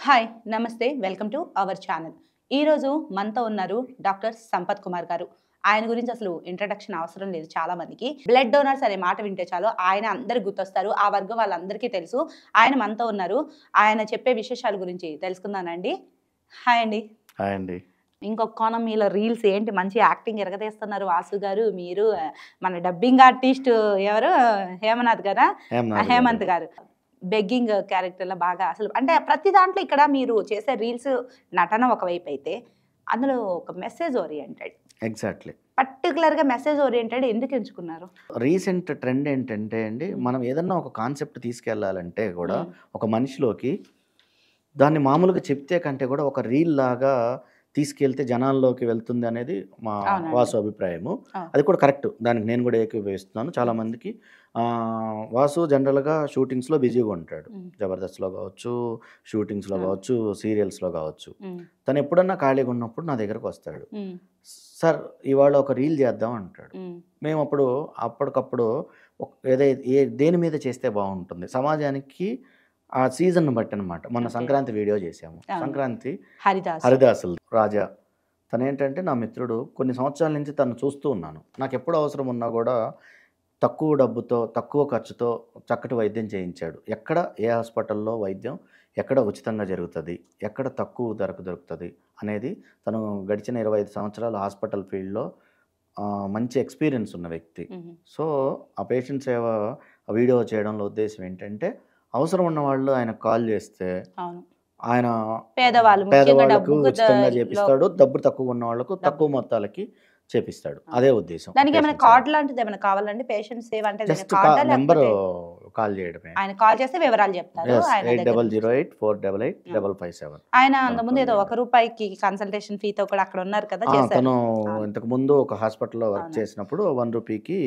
Hi నమస్తే welcome to our channel. ఈరోజు మనతో ఉన్నారు డాక్టర్ సంపత్ కుమార్ గారు. ఆయన గురించి అసలు ఇంట్రడక్షన్ అవసరం లేదు చాలా మందికి. బ్లడ్ డోనర్స్ అనే మాట వింటే చాలు ఆయన అందరికి గుర్తొస్తారు. ఆ వర్గం వాళ్ళందరికీ తెలుసు. ఆయన మనతో ఉన్నారు. ఆయన చెప్పే విశేషాల గురించి తెలుసుకుందానండి. హాయ్ అండి. హాయ్ అండి. ఇంకొక కోణం మీలో రీల్స్ ఏంటి మంచి యాక్టింగ్ ఎరగదీస్తున్నారు వాసు గారు. మీరు మన డబ్బింగ్ ఆర్టిస్ట్ ఎవరు హేమనాథ్ గారా? హేమంత్ గారు. బెగ్గింగ్ క్యారెక్టర్లో బాగా అసలు అంటే ప్రతి దాంట్లో ఇక్కడ మీరు చేసే రీల్స్ నటన ఒకవైపు అయితే అందులో ఒక మెసేజ్ ఓరియంటెడ్. ఎగ్జాక్ట్లీ. పర్టికులర్గా మెసేజ్ ఓరియంటెడ్ ఎందుకు ఎంచుకున్నారు? రీసెంట్ ట్రెండ్ ఏంటంటే అండి, మనం ఏదన్నా ఒక కాన్సెప్ట్ తీసుకెళ్ళాలంటే కూడా ఒక మనిషిలోకి దాన్ని మామూలుగా చెప్తే కంటే కూడా ఒక రీల్ లాగా తీసుకెళ్తే జనాల్లోకి వెళ్తుంది అనేది మా వాసు అభిప్రాయము. అది కూడా కరెక్ట్. దానికి నేను కూడా ఏకీభవిస్తున్నాను. చాలామందికి వాసు జనరల్గా షూటింగ్స్లో బిజీగా ఉంటాడు. జబర్దస్త్లో కావచ్చు, షూటింగ్స్లో కావచ్చు, సీరియల్స్లో కావచ్చు. తను ఎప్పుడన్నా ఖాళీగా ఉన్నప్పుడు నా దగ్గరకు వస్తాడు. సార్ ఇవాళ ఒక రీల్ చేద్దాం అంటాడు. మేము అప్పటికప్పుడు దేని మీద చేస్తే బాగుంటుంది, సమాజానికి ఆ సీజన్ బట్టి అనమాట. మొన్న సంక్రాంతి వీడియో చేసాము. సంక్రాంతి హరిదాసులు రాజా తను ఏంటంటే నా మిత్రుడు. కొన్ని సంవత్సరాల నుంచి తను చూస్తూ ఉన్నాను. నాకు ఎప్పుడు అవసరం ఉన్నా కూడా తక్కువ డబ్బుతో తక్కువ ఖర్చుతో చక్కటి వైద్యం చేయించాడు. ఎక్కడ ఏ హాస్పిటల్లో వైద్యం ఎక్కడ ఉచితంగా జరుగుతుంది, ఎక్కడ తక్కువ ధరకు దొరుకుతుంది అనేది తను గడిచిన 25 సంవత్సరాలు హాస్పిటల్ ఫీల్డ్లో మంచి ఎక్స్పీరియన్స్ ఉన్న వ్యక్తి. సో ఆ పేషెంట్ సేవ వీడియో చేయడంలో ఉద్దేశం ఏంటంటే అవసరం ఉన్న వాళ్ళు ఆయన కాల్ చేస్తే ఆయన పేదవాళ్ళకు ఉచితంగా చేపిస్తాడు, డబ్బు తక్కువ ఉన్న వాళ్ళకు తక్కువ మొత్తాలకి చేపిస్తాడు. అదే ఉద్దేశం. దానికి ఏమైనా కార్డ్ లాంటిది ఏమైనా కావాలండి? పేషెంట్ సేవ్ అంటే నెంబర్ కాల్ చేయడమే. ఆయన కాల్ చేస్తే వివరాలు చెప్తారు. 8008485557. ఆయన అంతకుముందు ఏదో ₹1 కన్సల్టేషన్ ఫీతో కూడా అక్కడ ఉన్నారు కదా. తను ఇంతకు ముందు ఒక హాస్పిటల్లో వర్క్ చేసినప్పుడు ₹1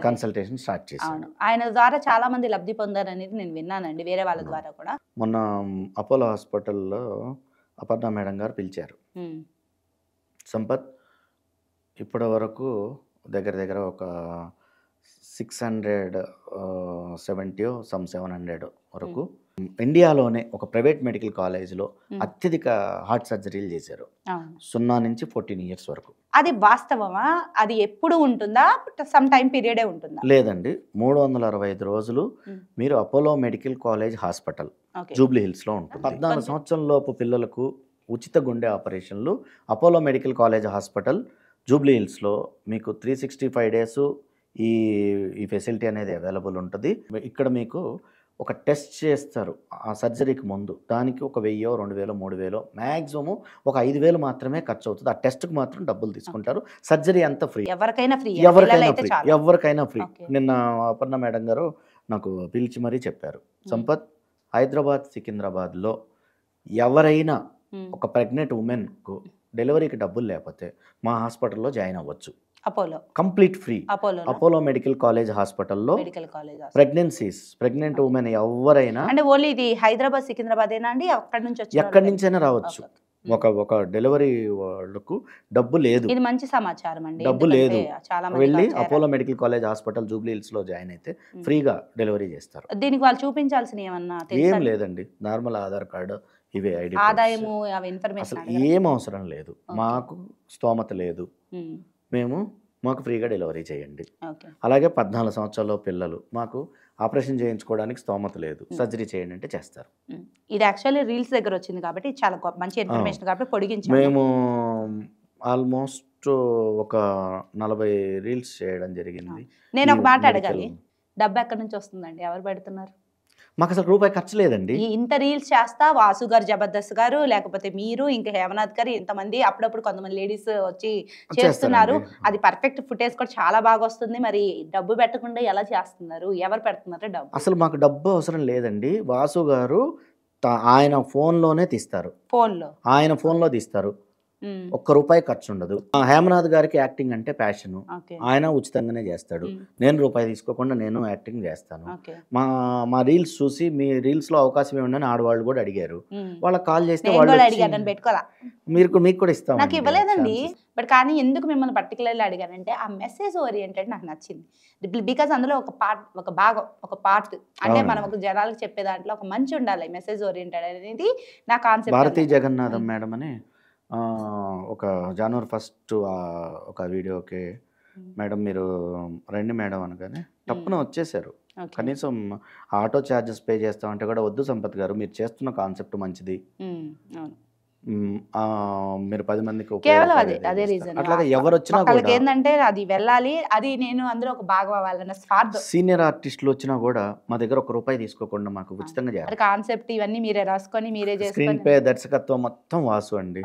కన్సల్టేషన్ స్టార్ట్ చేశాను. ఆయన ద్వారా చాలా మంది లబ్ధి పొందారు అనేది నేను విన్నానండి, వేరే వాళ్ళ ద్వారా కూడా. మొన్న అపోలో హాస్పిటల్లో అపర్ణ మేడం గారు పిలిచారు. సంపత్ ఇప్పటి వరకు దగ్గర ఒక 670 వరకు ఇండియాలోనే ఒక ప్రైవేట్ మెడికల్ కాలేజ్లో అత్యధిక హార్ట్ సర్జరీలు చేశారు. 0 నుంచి 14 ఇయర్స్ వరకు. అది వాస్తవమా? అది ఎప్పుడు ఉంటుందా? సమ్ టైం పీరియడే ఉంటుందా? లేదండి, 365 రోజులు మీరు Apollo medical college hospital Jubilee హిల్స్లో ఉంటుంది. 14 సంవత్సరం లోపు పిల్లలకు ఉచిత గుండె ఆపరేషన్లు Apollo medical college hospital Jubilee హిల్స్లో మీకు 365 డేస్ ఈ ఫెసిలిటీ అనేది అవైలబుల్ ఉంటుంది. ఇక్కడ మీకు ఒక టెస్ట్ చేస్తారు ఆ సర్జరీకి ముందు. దానికి ఒక 1000, 2000, 3000 మ్యాక్సిమం ఒక 5000 మాత్రమే ఖర్చు అవుతుంది. ఆ టెస్ట్కి మాత్రం డబ్బులు తీసుకుంటారు. సర్జరీ అంతా ఫ్రీ, ఎవరికైనా ఫ్రీ. నిన్న అపర్ణ మేడం గారు నాకు పిలిచి మరీ చెప్పారు, సంపత్ హైదరాబాద్ సికింద్రాబాద్లో ఎవరైనా ఒక ప్రెగ్నెంట్ ఉమెన్కు డెలివరీకి డబ్బులు లేకపోతే మా హాస్పిటల్లో జాయిన్ అవ్వచ్చు. Apollo complete free. Apollo medical college హాస్పిటల్లో ప్రెగ్నెంట్ ఉమెన్ ఎవరైనా, అంటే ఓన్లీ ఇది హైదరాబాద్ సికింద్రాబాద్ అండి, ఎక్కడి నుంచైనా రావచ్చు. ఒక డెలివరీ వాళ్ళకు డబ్బు లేదు. ఇది మంచి సమాచారం అండి. డబ్బు లేదు, వెళ్ళి Apollo medical college hospital Jubilee hills లో జాయిన్ అయితే ఫ్రీగా డెలివరీ చేస్తారు. దీనికి వాళ్ళు చూపించాల్సిన ఏమన్నా ఏం లేదండి, నార్మల్ ఆధార్ కార్డు, ఇవే ఐడి, ఆదాయము, ఇన్ఫర్మేషన్ ఏం అవసరం లేదు. మాకు స్తోమత లేదు, మాకు ఫ్రీగా డెలివరీ చేయండి. అలాగే 14 సంవత్సరాల పిల్లలు మాకు ఆపరేషన్ చేయించుకోవడానికి స్తోమత లేదు, సర్జరీ చేయండి అంటే చేస్తారు. ఇది యాక్చువల్లీ రీల్స్ దగ్గర వచ్చింది కాబట్టి చాలా మంచి ఇన్ఫర్మేషన్ కాబట్టి పొడిగించాము. మేము ఆల్మోస్ట్ ఒక 40 రీల్స్ చేయడం జరిగింది. నేను ఒక మాట అడగాలి, డబ్బు ఎక్కడి నుంచి వస్తుందండి? ఎవరు పెడుతున్నారు? మాకు అసలు రూపాయి ఖర్చు లేదండి. ఇంత రీల్స్ చేస్తా వాసు గారు, జబర్దస్త్ గారు, లేకపోతే మీరు, ఇంకా హేమనాథ్ గారు, ఇంతమంది అప్పుడప్పుడు కొంతమంది లేడీస్ వచ్చి చేస్తున్నారు. అది పర్ఫెక్ట్ ఫుటేజ్ కూడా చాలా బాగా వస్తుంది. మరి డబ్బు పెట్టకుండా ఎలా చేస్తున్నారు? ఎవరు పెడుతున్నారు డబ్బు? అసలు మాకు డబ్బు అవసరం లేదండి. వాసు గారు ఆయన ఫోన్లోనే తీస్తారు. ఆయన ఫోన్లో తీస్తారు. ఒక్క రూపాయి ఖర్చు ఉండదు. హేమనాథ్ గారికి యాక్టింగ్ అంటే ప్యాషన్. ఆయన ఉచితంగానే చేస్తాడు. నేను రూపాయి తీసుకోకుండా నేను యాక్టింగ్ చేస్తాను. మా మా రీల్స్ చూసి మీ రీల్స్లో అవకాశం ఏముందని ఆడవాళ్ళు కూడా అడిగారు. వాళ్ళకి కాల్ చేస్తే మీకు కూడా ఇస్తాం. నాకు ఇవ్వలేదండి. బట్ కానీ ఎందుకు మిమ్మల్ని పర్టికులర్లీ అడిగానంటే ఆ మెసేజ్ ఓరియంటెడ్ నాకు నచ్చింది. బికాస్ అందులో ఒక భాగం ఒక పార్ట్ అంటే మనం ఒక జనాలకు చెప్పే దాంట్లో ఒక మంచి ఉండాలి. మెసేజ్ ఓరియంటెడ్ అనేది నా కాన్సెప్ట్. భారతీ జగన్నాథం మేడం అని ఒక జనవరి 1 ఒక వీడియోకి మేడం మీరు రండి మేడం అనగానే తప్పున వచ్చేసారు. కనీసం ఆటో ఛార్జెస్ పే చేస్తామంటే కూడా వద్దు సంపత్ గారు, మీరు చేస్తున్న కాన్సెప్ట్ మంచిది, మీరు 10 మందికి కేవలం అదే రీజన్. అట్లాగా ఎవరు వచ్చినా కూడా ఏంటంటే అది వెళ్ళాలి, అది నేను అందులో ఒక భాగం అవ్వాలన్న స్వార్థం. సీనియర్ ఆర్టిస్టులు వచ్చినా కూడా మా దగ్గర ₹1 తీసుకోకుండా మాకు ఉచితంగా చేయాలి. కాన్సెప్ట్ ఇవన్నీ మీరే రాసుకొని మీరే స్క్రీన్ పే దర్శకత్వం మొత్తం వాసు అండి.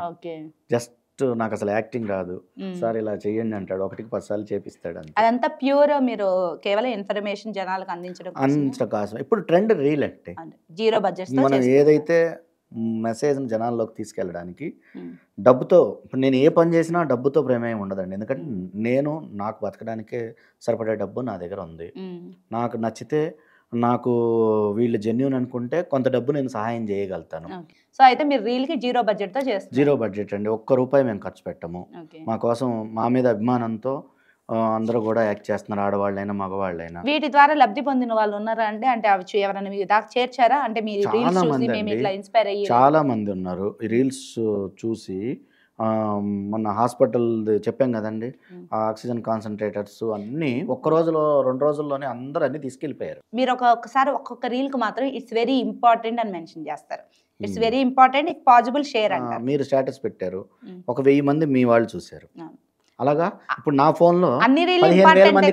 జస్ట్ నాకు అసలు యాక్టింగ్ రాదు సార్, ఇలా చెయ్యండి అంటాడు, 1కి 10 సార్లు చేపిస్తాడు. అదంతా ప్యూర్ మీరు కేవలం ఇన్ఫర్మేషన్ జనాలకు అందించడం కోసం. ఇప్పుడు ట్రెండ్ రీల్ అంటే 0 బడ్జెట్. మనం ఏదైతే మెసేజ్ని జనాల్లోకి తీసుకెళ్ళడానికి డబ్బుతో, ఇప్పుడు నేను ఏ పని చేసినా డబ్బుతో ప్రమేయం ఉండదండి. ఎందుకంటే నాకు బతకడానికే సరిపడే డబ్బు నా దగ్గర ఉంది. నాకు నచ్చితే, నాకు వీళ్ళు జెన్యూన్ అనుకుంటే కొంత డబ్బు నేను సహాయం చేయగలుగుతాను. సో అయితే మీరు రీల్కి 0 బడ్జెట్తో చేస్తారు. 0 బడ్జెట్ అండి. ₹1 మేము ఖర్చు పెట్టము. మా కోసం, మా మీద అభిమానంతో అందరూ కూడా యాక్ట్ చేస్తున్నారు, ఆడవాళ్ళైనా మగవాళ్ళైనా. వీటి ద్వారా లబ్ధి పొందిన వాళ్ళు ఉన్నారా అంటే అవి ఎవరైనా మీ దాకా చేర్చారా? అంటే మీరు రీల్స్ చూసి మేము ఇట్లా ఇన్స్పైర్ అయ్యి చాలా మంది ఉన్నారు. ఈ రీల్స్ చూసి మొన్న హాస్పిటల్ చెప్పాం కదండి, ఆక్సిజన్ కాన్సన్ట్రేటర్స్ అన్నీ ఒక్క రోజులో 2 రోజుల్లోనే అందరూ అన్ని తీసుకెళ్ళిపోయారు. మీరు ఒక్కొక్కసారి ఒక్కొక్క రీల్కి మాత్రం ఇట్స్ వెరీ ఇంపార్టెంట్ అని మెన్షన్ చేస్తారు. It's very important, if possible share అంటారు. మీరు స్టేటస్ పెట్టారు, 1000 మంది మీ వాళ్ళు చూశారు. అలాగా ఇప్పుడు నా ఫోన్లో 15,000 మంది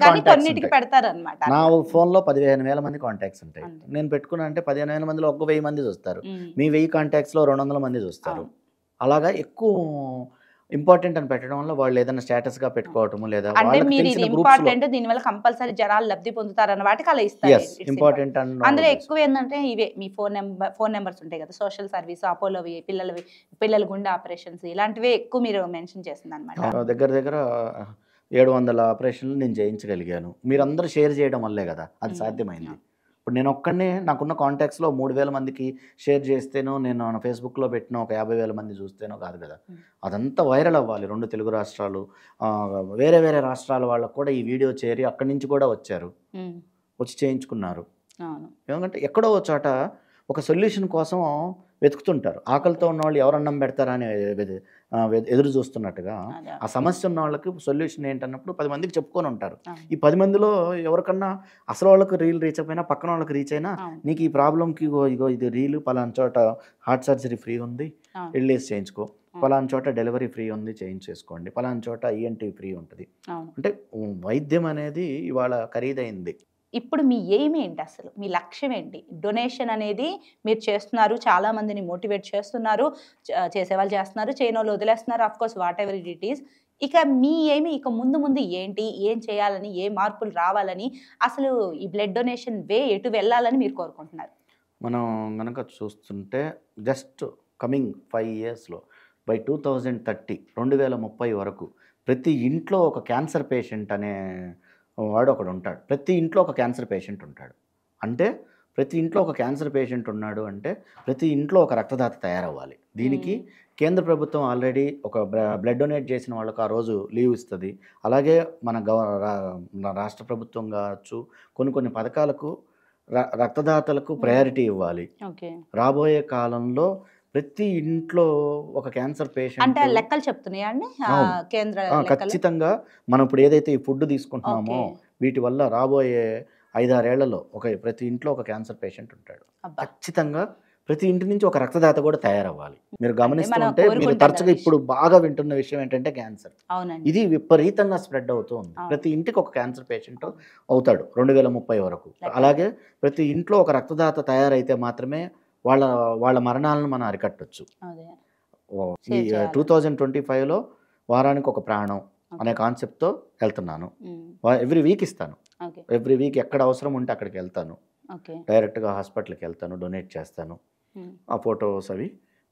నా ఫోన్లో 15,000 మంది కాంటాక్ట్స్ ఉంటాయి. నేను పెట్టుకున్నా అంటే 15,000 మందిలో 1000 మంది చూస్తారు. మీ 1000 కాంటాక్ట్స్లో 200 మంది చూస్తారు. అలాగా ఎక్కువ ఇంపార్టెంట్ అని పెట్టడం వల్ల వాళ్ళు ఏదైనా స్టేటస్ గా పెట్టుకోవటం లేదా దీనివల్ల కంపల్సరీ జనాలు లబ్ధి పొందుతారు అన్న వాటికి అలా ఇస్తారు. ఇంపార్టెంట్ అందులో ఎక్కువ ఏంటంటే ఇవే మీ ఫోన్ నెంబర్స్ ఉంటాయి కదా, సోషల్ సర్వీస్, అపోలోవి, పిల్లల గుండె ఆపరేషన్స్, ఇలాంటివే ఎక్కువ మీరు మెన్షన్ చేస్తుంది అనమాట. దగ్గర 700 ఆపరేషన్లు నేను చేయించగలిగాను. మీరందరూ షేర్ చేయడం వల్లే కదా అది సాధ్యమైంది. ఇప్పుడు నేను ఒక్కడనే నాకున్న కాంటాక్ట్స్లో 3,000 మందికి షేర్ చేస్తేనో, నేను ఫేస్బుక్లో పెట్టిన ఒక 50,000 మంది చూస్తేనో కాదు కదా. అదంతా వైరల్ అవ్వాలి. 2 తెలుగు రాష్ట్రాలు, వేరే వేరే రాష్ట్రాల వాళ్ళకు కూడా ఈ వీడియో చేరి అక్కడి నుంచి కూడా వచ్చి చేయించుకున్నారు. ఎందుకంటే ఎక్కడో చోట ఒక సొల్యూషన్ కోసం వెతుకుతుంటారు. ఆకలితో ఉన్న వాళ్ళు ఎవరు అన్నం పెడతారా అని ఎదురు చూస్తున్నట్టుగా ఆ సమస్య ఉన్న వాళ్ళకి సొల్యూషన్ ఏంటన్నప్పుడు 10 మందికి చెప్పుకొని ఉంటారు. ఈ 10 మందిలో ఎవరికన్నా అసలు వాళ్ళకి రీల్ రీచ్ అయిపోయినా పక్కన వాళ్ళకి రీచ్ అయినా, నీకు ఈ ప్రాబ్లంకి ఇగో ఇది రీల్, పలానా చోట హార్ట్ సర్జరీ ఫ్రీ ఉంది, వెళ్ళేసి చేయించుకో, పలానా చోట డెలివరీ ఫ్రీ ఉంది, చేయించేసుకోండి, పలానా చోట ENT ఫ్రీ ఉంటుంది. అంటే వైద్యం అనేది ఇవాళ ఖరీదైంది. ఇప్పుడు మీ ఎయిమ్ ఏంటి, అసలు మీ లక్ష్యం ఏంటి? డొనేషన్ అనేది మీరు చేస్తున్నారు, చాలా మందిని మోటివేట్ చేస్తున్నారు, చేసేవాళ్ళు చేస్తున్నారు, చేయని వాళ్ళు వదిలేస్తున్నారు, of course what ever it is. ఇక మీ ఎయిమ్ ఇక ముందు ఏంటి, ఏం చేయాలని, ఏ మార్పులు రావాలని, అసలు ఈ బ్లడ్ డొనేషన్ ఎటు వెళ్ళాలని మీరు కోరుకుంటున్నారు? మనం కనుక చూస్తుంటే జస్ట్ కమింగ్ 5 yearsలో బై 2030 వరకు ప్రతి ఇంట్లో ఒక క్యాన్సర్ పేషెంట్ అనే వాడు ఒకడు ఉంటాడు. ప్రతి ఇంట్లో ఒక క్యాన్సర్ పేషెంట్ ఉంటాడు. అంటే ప్రతి ఇంట్లో ఒక క్యాన్సర్ పేషెంట్ ఉన్నాడు అంటే ప్రతి ఇంట్లో ఒక రక్తదాత తయారవ్వాలి. దీనికి కేంద్ర ప్రభుత్వం ఆల్రెడీ ఒక బ్లడ్ డొనేట్ చేసిన వాళ్ళకు ఆ రోజు లీవ్ ఇస్తుంది. అలాగే మన రాష్ట్ర ప్రభుత్వం కావచ్చు, కొన్ని పథకాలకు రక్తదాతలకు ప్రయారిటీ ఇవ్వాలి. రాబోయే కాలంలో ప్రతి ఇంట్లో ఒక క్యాన్సర్ పేషెంట్ అంటే లెక్కలు చెప్తున్నాయండి కేంద్ర ఖచ్చితంగా. మనం ఇప్పుడు ఏదైతే ఈ ఫుడ్ తీసుకుంటున్నామో వీటి వల్ల రాబోయే 5-6 ఏళ్లలో ప్రతి ఇంట్లో ఒక క్యాన్సర్ పేషెంట్ ఉంటాడు. ఖచ్చితంగా ప్రతి ఇంటి నుంచి ఒక రక్తదాత కూడా తయారవ్వాలి. మీరు గమనిస్తుంటే మీరు తరచుగా ఇప్పుడు బాగా వింటున్న విషయం ఏంటంటే క్యాన్సర్. ఇది విపరీతంగా స్ప్రెడ్ అవుతుంది. ప్రతి ఇంటికి ఒక క్యాన్సర్ పేషెంట్ అవుతాడు 2030 వరకు. అలాగే ప్రతి ఇంట్లో ఒక రక్తదాత తయారైతే మాత్రమే వాళ్ళ మరణాలను మనం అరికట్టవచ్చు. ఈ 2025లో వారానికి ఒక ప్రాణం అనే కాన్సెప్ట్తో వెళ్తున్నాను. ఎవ్రీ వీక్ ఇస్తాను. ఎవ్రీ వీక్ ఎక్కడ అవసరం ఉంటే అక్కడికి వెళ్తాను. డైరెక్ట్గా హాస్పిటల్కి వెళ్తాను, డొనేట్ చేస్తాను. ఆ ఫొటోస్ అవి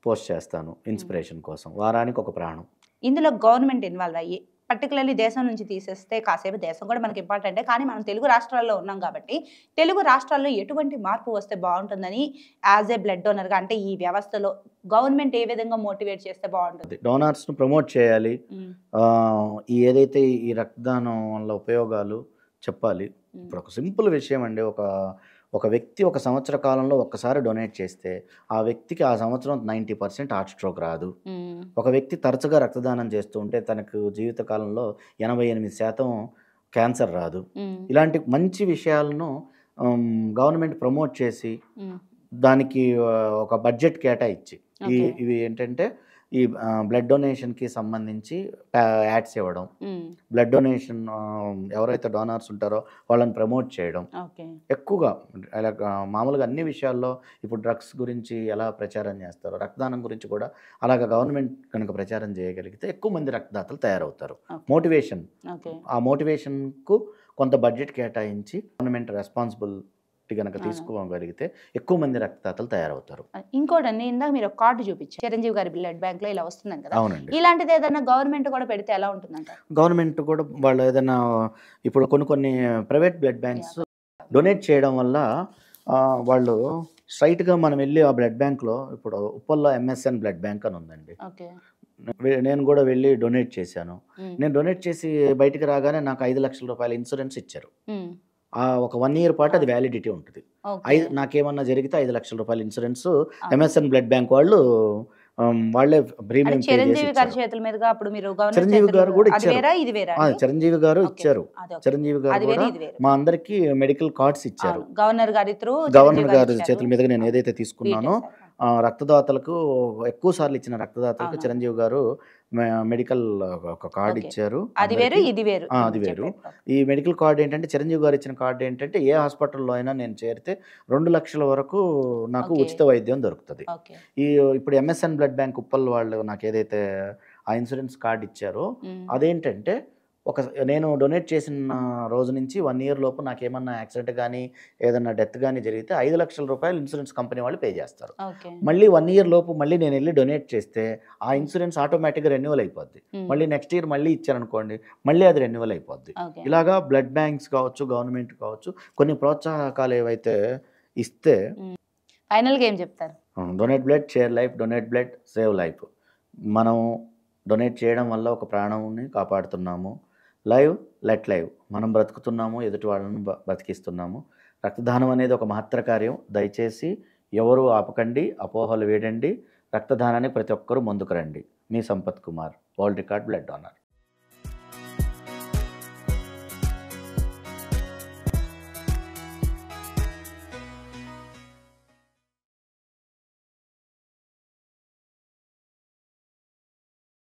పోస్ట్ చేస్తాను ఇన్స్పిరేషన్ కోసం. వారానికి ఒక ప్రాణం. ఇందులో గవర్నమెంట్ ఇన్వాల్వ్ అయ్యి పర్టికులర్లీ దేశం నుంచి తీసేస్తే కాసేపు దేశం కూడా మనకి ఇంపార్టెంటే, కానీ మనం తెలుగు రాష్ట్రాల్లో ఉన్నాం కాబట్టి తెలుగు రాష్ట్రాల్లో ఎటువంటి మార్పు వస్తే బాగుంటుందని యాజ్ ఏ బ్లడ్ డోనర్గా, అంటే ఈ వ్యవస్థలో గవర్నమెంట్ ఏ విధంగా మోటివేట్ చేస్తే బాగుంటుంది? డోనార్స్ను ప్రమోట్ చేయాలి. ఈ ఏదైతే ఈ రక్తదానం వల్ల ఉపయోగాలు చెప్పాలి. ఇప్పుడు ఒక సింపుల్ విషయం అండి. ఒక వ్యక్తి ఒక సంవత్సర కాలంలో ఒక్కసారి డొనేట్ చేస్తే ఆ వ్యక్తికి ఆ సంవత్సరం 90% హార్ట్ స్ట్రోక్ రాదు. ఒక వ్యక్తి తరచుగా రక్తదానం చేస్తూ ఉంటే తనకు జీవిత కాలంలో 88% క్యాన్సర్ రాదు. ఇలాంటి మంచి విషయాలను గవర్నమెంట్ ప్రమోట్ చేసి దానికి ఒక బడ్జెట్ కేటాయించి ఇవి ఏంటంటే ఈ బ్లడ్ డొనేషన్కి సంబంధించి యాడ్స్ ఇవ్వడం, బ్లడ్ డొనేషన్ ఎవరైతే డోనార్స్ ఉంటారో వాళ్ళని ప్రమోట్ చేయడం ఎక్కువగా. అలా మామూలుగా అన్ని విషయాల్లో ఇప్పుడు డ్రగ్స్ గురించి ఎలా ప్రచారం చేస్తారో రక్తదానం గురించి కూడా అలాగ గవర్నమెంట్ కనుక ప్రచారం చేయగలిగితే ఎక్కువ మంది రక్తదాతలు తయారవుతారు. మోటివేషన్, ఆ మోటివేషన్కు కొంత బడ్జెట్ కేటాయించి గవర్నమెంట్ రెస్పాన్సిబుల్ కనుక తీసుకోగలిగితే ఎక్కువ మంది రక్తదాతలు తయారవుతారు. ఇంకోటండి, ఇందాక మీరు ఒక కార్డు చూపించారు చిరంజీవి గారి బ్లడ్ బ్యాంక్ లో ఇలా వస్తుందని కదా. అవునండి. ఇలాంటిది ఏదైనా గవర్నమెంట్ కూడా పెడితే ఎలా ఉంటుందంట? గవర్నమెంట్ కూడా వాళ్ళు ఏదైనా ఇప్పుడు కొన్ని ప్రైవేట్ బ్లడ్ బ్యాంక్స్ డొనేట్ చేయడం వల్ల వాళ్ళు స్ట్రైట్గా మనం వెళ్ళి ఆ బ్లడ్ బ్యాంక్లో, ఇప్పుడు ఉప్పల్లో MSN బ్లడ్ బ్యాంక్ అని ఉందండి. నేను కూడా వెళ్ళి డొనేట్ చేశాను. నేను డొనేట్ చేసి బయటికి రాగానే నాకు 5 లక్షల రూపాయల ఇన్సూరెన్స్ ఇచ్చారు. ఒక 1 year పాటు అది వ్యాలిడిటీ ఉంటుంది. నాకేమన్నా జరిగితే 5 లక్షల రూపాయల ఇన్సూరెన్స్ MSN బ్లడ్ బ్యాంక్ వాళ్ళు వాళ్ళే ప్రీమియం చిరంజీవి గారి చేతుల మీదుగా అప్పుడు మీరు చిరంజీవి గారు కూడా ఇచ్చారు. చిరంజీవి గారు ఇచ్చారు. చిరంజీవి గారు కూడా మా అందరికి మెడికల్ కార్డ్స్ ఇచ్చారు. గవర్నర్ గారి చేతుల మీదుగా నేను ఏదైతే తీసుకున్నానో రక్తదాతలకు ఎక్కువ సార్లు ఇచ్చిన రక్తదాతలకు చిరంజీవి గారు మెడికల్ ఒక కార్డు ఇచ్చారు. అది వేరు. అది వేరు. ఈ మెడికల్ కార్డు ఏంటంటే చిరంజీవి గారు ఇచ్చిన కార్డు ఏంటంటే ఏ హాస్పిటల్లో అయినా నేను చేరితే 2 లక్షల వరకు నాకు ఉచిత వైద్యం దొరుకుతుంది. ఇప్పుడు MSN బ్లడ్ బ్యాంక్ ఉప్పల్ వాళ్ళు నాకు ఏదైతే ఆ ఇన్సూరెన్స్ కార్డు ఇచ్చారో అదేంటంటే నేను డొనేట్ చేసిన రోజు నుంచి 1 year లోపు నాకేమన్నా యాక్సిడెంట్ కానీ ఏదన్నా డెత్ కానీ జరిగితే 5 లక్షల రూపాయలు ఇన్సూరెన్స్ కంపెనీ వాళ్ళు పే చేస్తారు. మళ్ళీ 1 year లోపు మళ్ళీ నేను వెళ్ళి డొనేట్ చేస్తే ఆ ఇన్సూరెన్స్ ఆటోమేటిక్గా రెన్యువల్ అయిపోద్ది. మళ్ళీ నెక్స్ట్ ఇయర్ మళ్ళీ ఇచ్చారనుకోండి, మళ్ళీ అది రెన్యువల్ అయిపోద్ది. ఇలాగా బ్లడ్ బ్యాంక్స్ కావచ్చు, గవర్నమెంట్ కావచ్చు, కొన్ని ప్రోత్సాహకాలు ఏవైతే ఇస్తే ఫైనల్గా ఏం చెప్తారు? Donate blood, share life, donate blood, save life. మనం డొనేట్ చేయడం వల్ల ఒక ప్రాణంని కాపాడుతున్నాము. Live let live. మనం బ్రతుకుతున్నాము, ఎదుటి వాళ్ళను బ్రతికిస్తున్నాము. రక్తదానం అనేది ఒక మహత్తర కార్యం. దయచేసి ఎవరు ఆపకండి, అపోహలు వేడండి. రక్తదానాన్ని ప్రతి ఒక్కరూ ముందుకు రండి. మీ Sampath Kumar, world record blood donor.